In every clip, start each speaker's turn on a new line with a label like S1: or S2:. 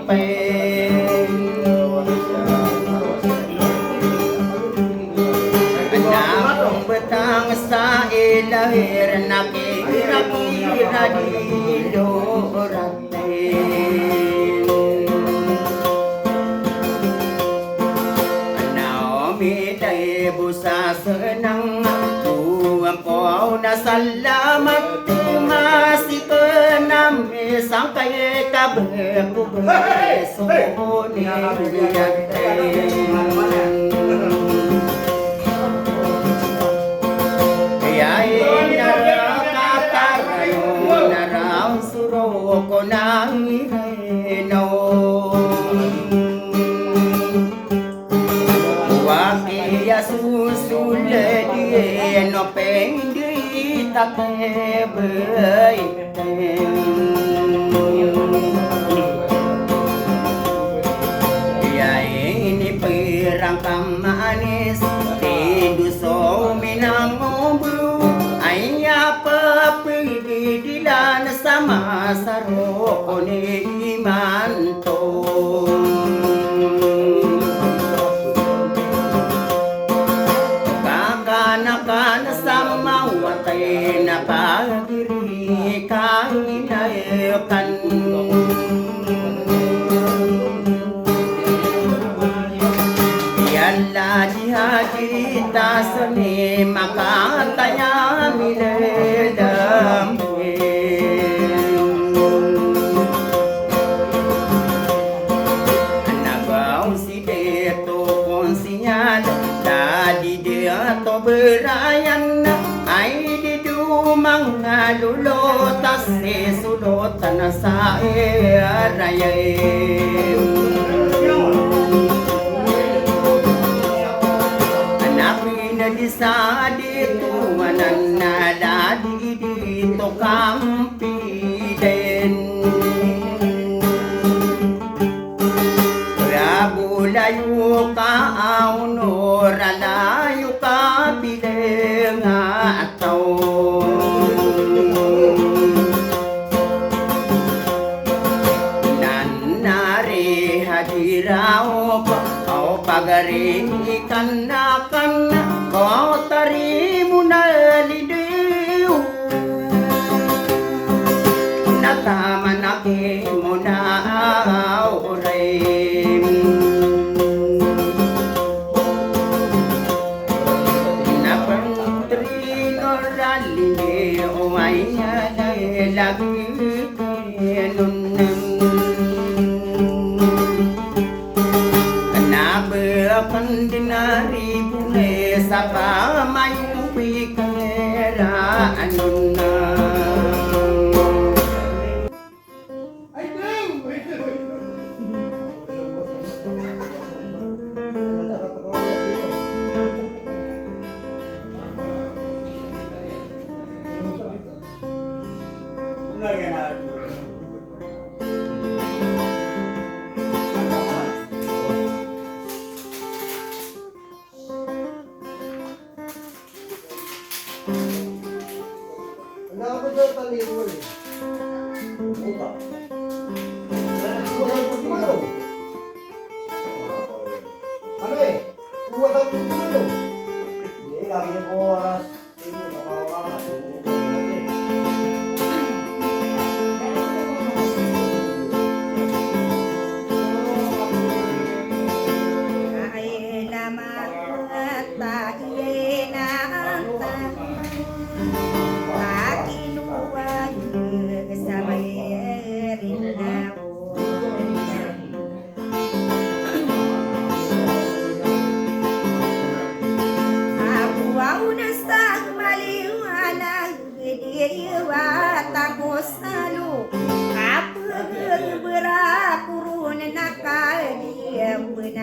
S1: pe Anang betang sa ilahir nakikira-kira di lorate Naomi day busa senang tuang po na salamat masih kenam sangkai kabe kubbe suni ko nang no Wakia susule di no pendi takebei Ya ini pirang kamanis tindu so minang obru ayah pergi dilan sama saroko ni imanto Kakanakan sama watay na pagdiri kainayakan Yalla jihaji tasni makatanya miledam Atau berayan ay di dumang lulutas sulutan sa rayay Hanapin na di sa dito mananala di dito kampi din Bulayo ka aunora layo ka bilenga ataw Nanari hadirao au pagaring ikan kau tarimu na lidiw Natamanaki mo na auray lagi Kenapa pendinari boleh sapa mayu pikira anuna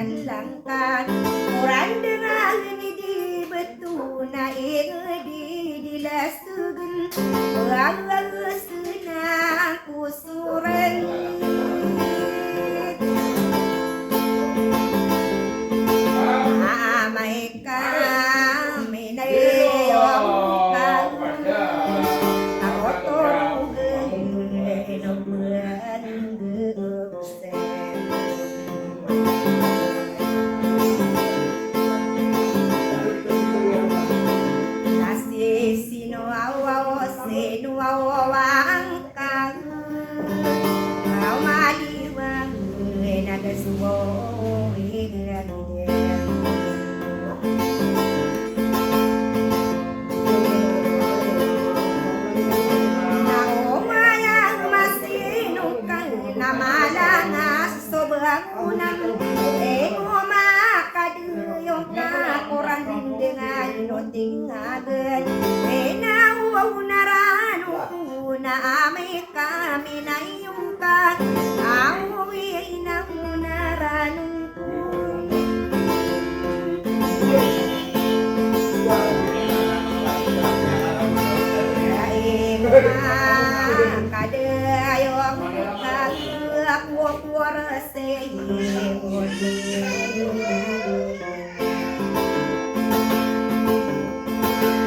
S1: Langkah kurang dengar di betul naik di lasugun Walau senang kusuran Amai kami naik Aku tahu bangunan makaduyong kakuran dengan nutingagan Enawaw na rano na amay kami na iyong ka Awi na ranong kadayong nagwakwara sa iyo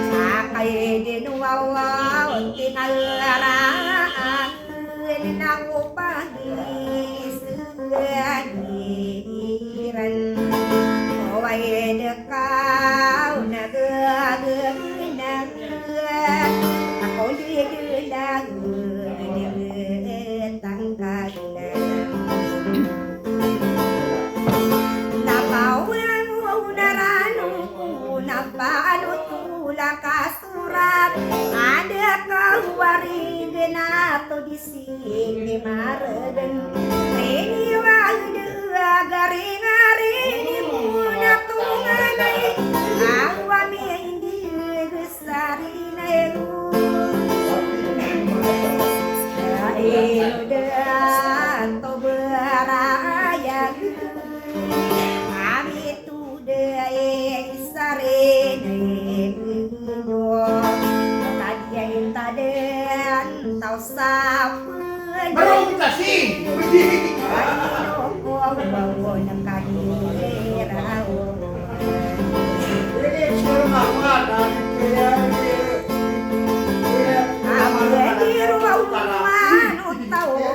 S1: Sakay din wawaw tinalaraan na upahisuganiran Kaway dekaw nagagaminan Ako digilang tangkalan Napaulan mo na ranong Napaano tula kasurat Ada kawarin na to dising di maradan Reniwag dua garing-garing muna tunganay Awami hindi gusari na dan to berayang kami tu daya sarene tadian taden tau sapen
S2: Baru kita sih.
S1: ayo bawa nak kadirau
S2: Ini suruh makan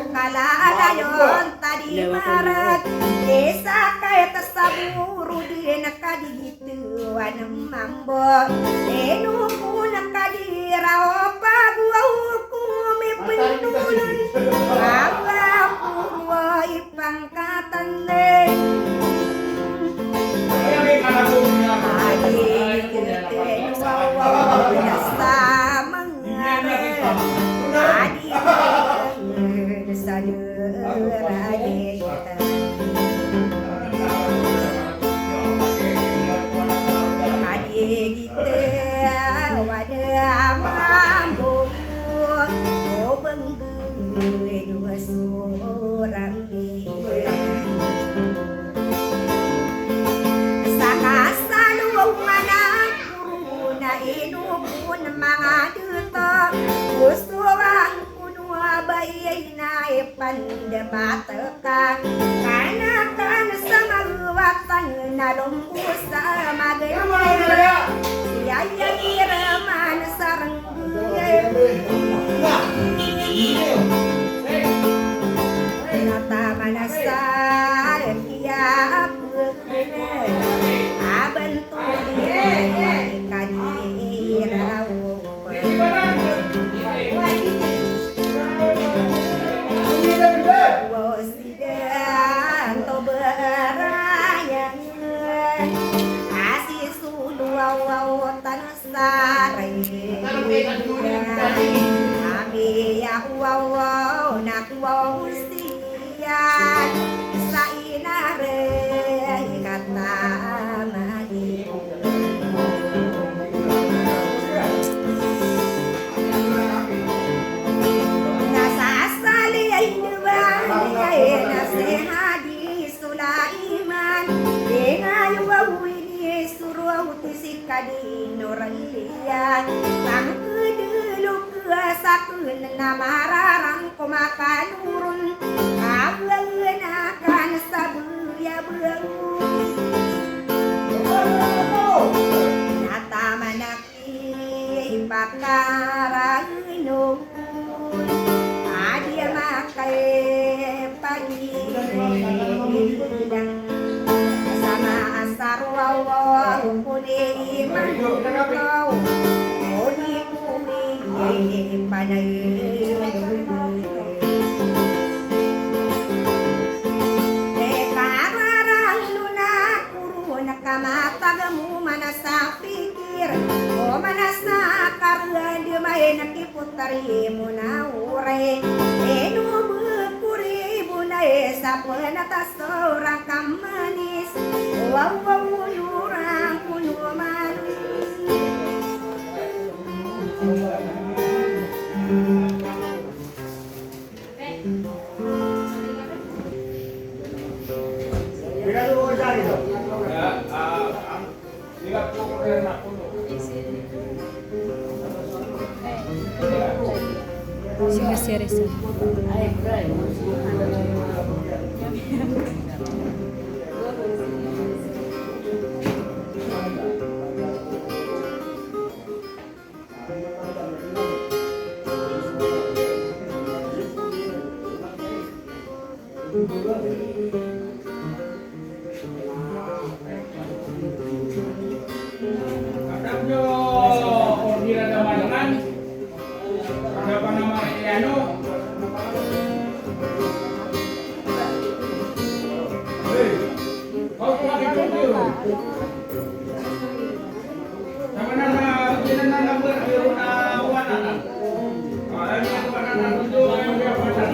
S1: Kalalayon tadi marat Desa kaya tasaburu di nakadihituan mambo Enuku nakadirao pagwa hukumi pendulun Pagwa purwa ipangkatan Adik keten wawaw nasa mengaret Adik sadurade adik kita wadah mampu benggu dua seorang sakasa luang mana kuruna inupun mga duto usuang bayay na ipandamatakan Kanakan sa magwatan na lumbus sa magayay Siya'y iraman sa ranggay Natama na sa kiyap Abantuloy kaniraw Ami yahuwaw nakwaw siyan sa inare katamani nasasali ay nubay nasihadi Sulaiman dengayaw suruh si kadino ralian sang keduluk sakun namararang kumakan urun ablenakan sabu ya beru nata manaki pakarang nun adia makai pagi bidang sarwawa kumpuli manukau odi kumi panay dekararang luna kuru nakamatagamu manasa pikir o manasa karga dimay nakiputari mo na ure enu bukuri bunay sa sapuan atas seorang kamanis wow yurang kuno manis
S3: Singa series.
S2: Adamnya orderan damayangan. Apa nama Eliano? Hei, kau lagi dulu. Nama jenengan berjuruna wanana. Ini wanana itu yang dia pasang.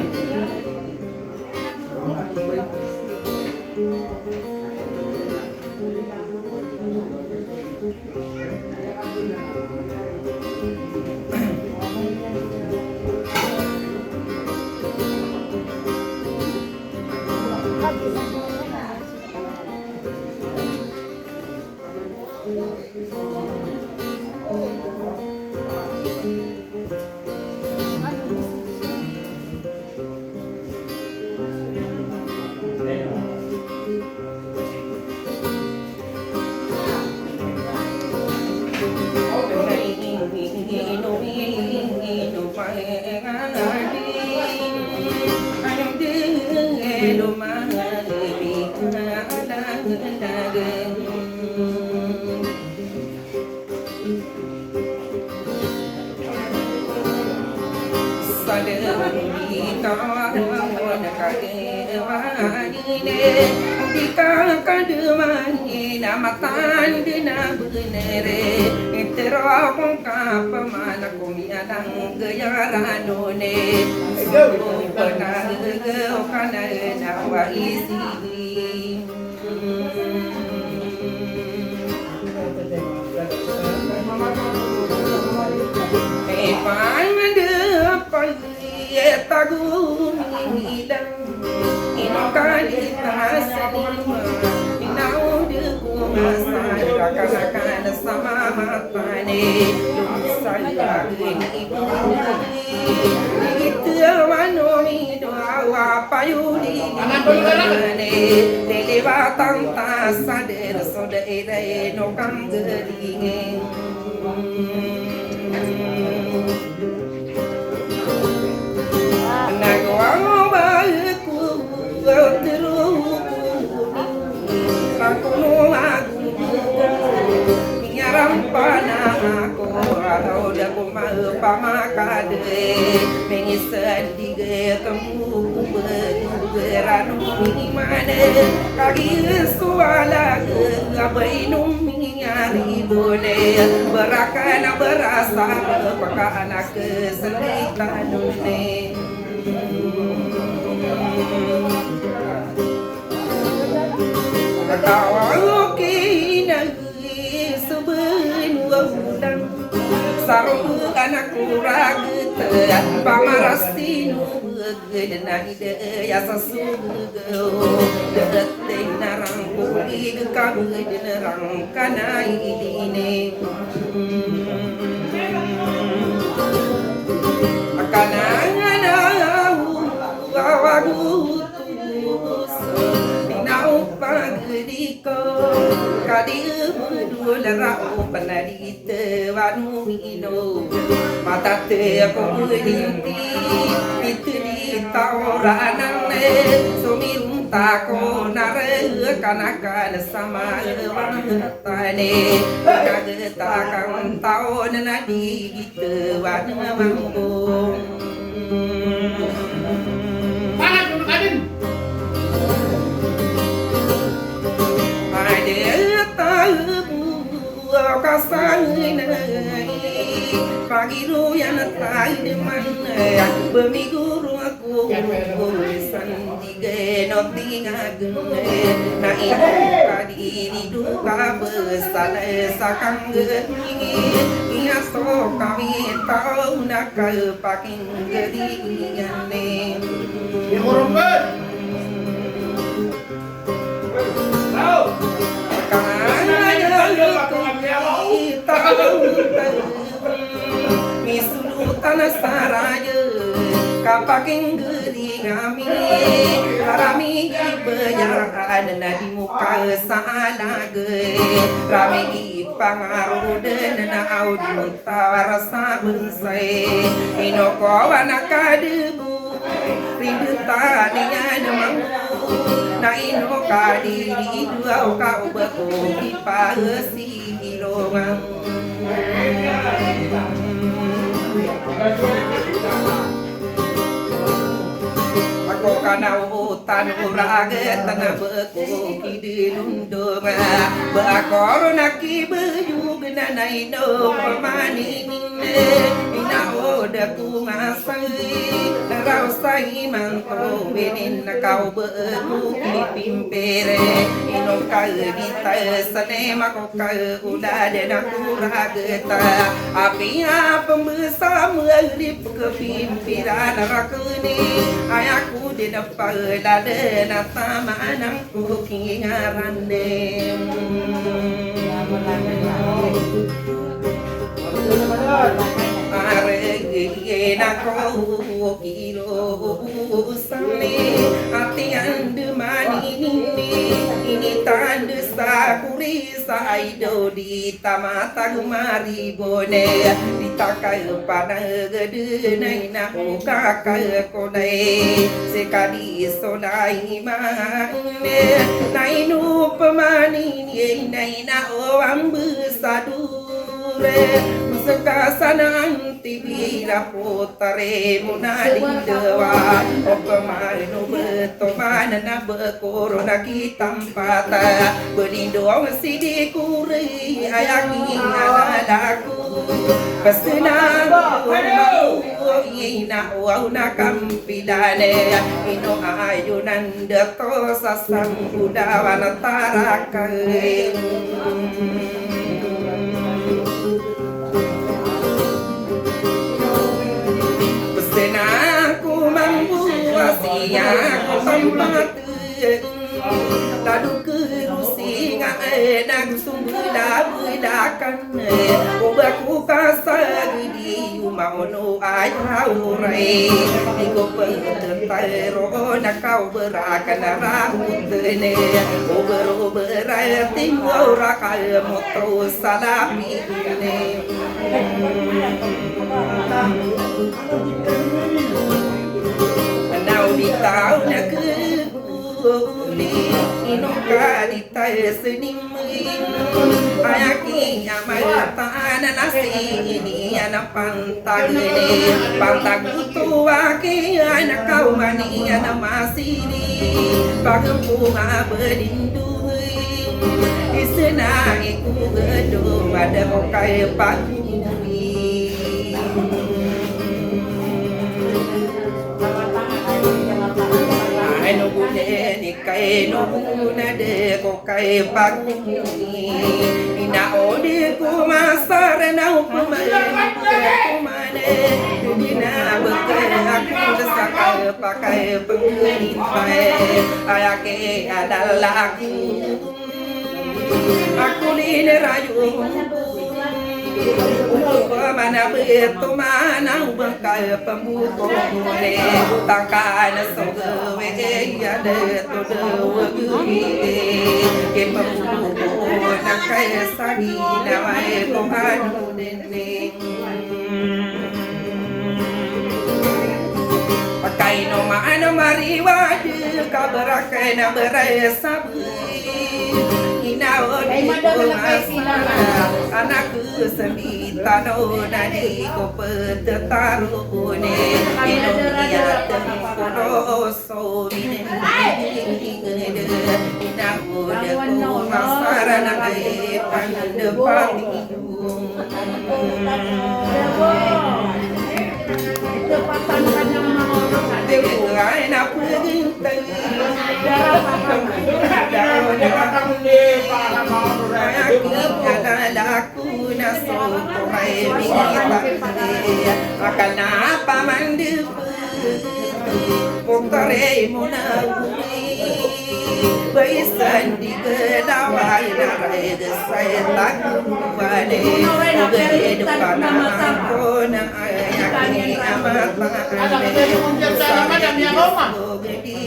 S4: Pagi lu yang tahu di mana, berminggu aku dige no tinga gne na ina kadiri duka besana sakang geni ia so kami tau nak paking gedi ane
S2: Morombat. Tahu.
S4: Misulutan saraya kapaking geri kami rami bejaran na di muka sana ge rami pangaruh dan na audi tarasa bensai inoko wanaka debu rindu taninya demang na ino kadiri dua kau berkopi pahesi ilongang ako kana utan uraget na berkopi di lundung bakor naki beyug na naino pamanining ina oda ku ngasai rau sai manto benin na kau berkopi pimpere ino kau di sane mako kau udah dena kurageta api pembesar merip ke pimpiran rakuni ayaku di depan dana tamanang ku kingarane arege na kau kilo sane hati ande mani ini tanda sakuri saido di tamata kumari bone di takai pada gede nai na ukakai kone sekali solai mane nai nu pemani nai na oam besadure Sekasanang tibira putare munadi dewa opamanu betomana na bekorona kitampata berlindung sidi kuri ayaki aladaku pesenang ina wauna kampidane ino ayunan deto sasang budawana tarakai Aku mampu aku tempat Ladu kerusi ngan sungguh dakan Obaku kasar di umaunu ayaurai Iko pengetero nak kau berakan rambut ne Ober timur rakal moto salami ne Now di tahu nak kuli inoka di tay sening ayaki amata nasi ini anak pantag ini pantag tua ke anak kau mani anak masini pagempunga berindu isena iku gedo ada mokai pagu no bune ni kai no bune de ko kai pak ina ode ko masare na upamane dina bakre aku sakal pakai pengini pae ayake adalah aku ni rayu mana beto mana ubangkai pembuko mole takkan sogewe ya de todo guri ke pembuko nakai sagi nawai ko anu dene pakai no mana mariwa kabarakai na beresa anakku semita no nadi ko petarune Indonesia tempono so ina udah ko masarana ai pande pati itu patan kadang mau ai na puginte
S2: Jangan kamu di para mau
S4: Aku na soto hai minta kenapa mandi putare munawuri baisan di kedawai narai desai tak wane gede depan aku na ayaki amata gede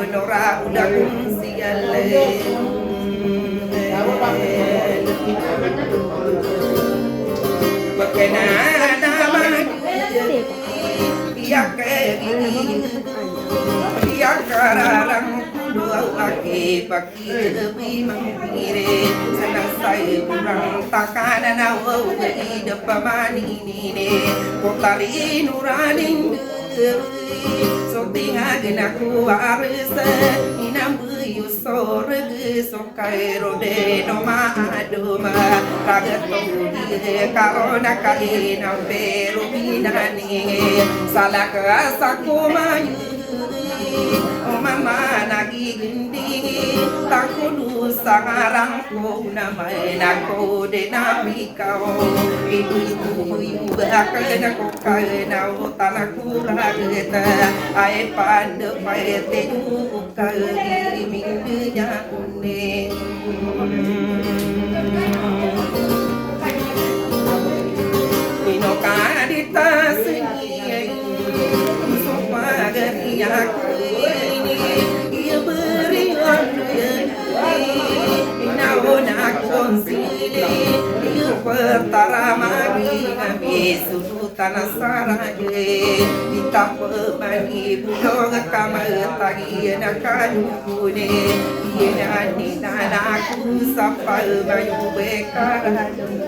S4: nora udah siale Bakenana magi ya ya kararang dua laki pagi lebih mengire senang saya kurang takana nawa di depan mani ini kotari nuraning sotinga genaku arisa inambu sorg sokairo de no maduma ragato di karona kaina pero binani salaka sakumayu o mama nagi gindi takulu sangarang ko na may nako de nabikao ibu bakana ko kaina o tanaku rageta ay pande paete ukali mingnya une ino kadita sini sopagari aku ia beri nak konsili ia pertara magi kami sudutan sarage kita pemani bulong kamatagi nakadune ia ni nanaku sapal bayu bekarane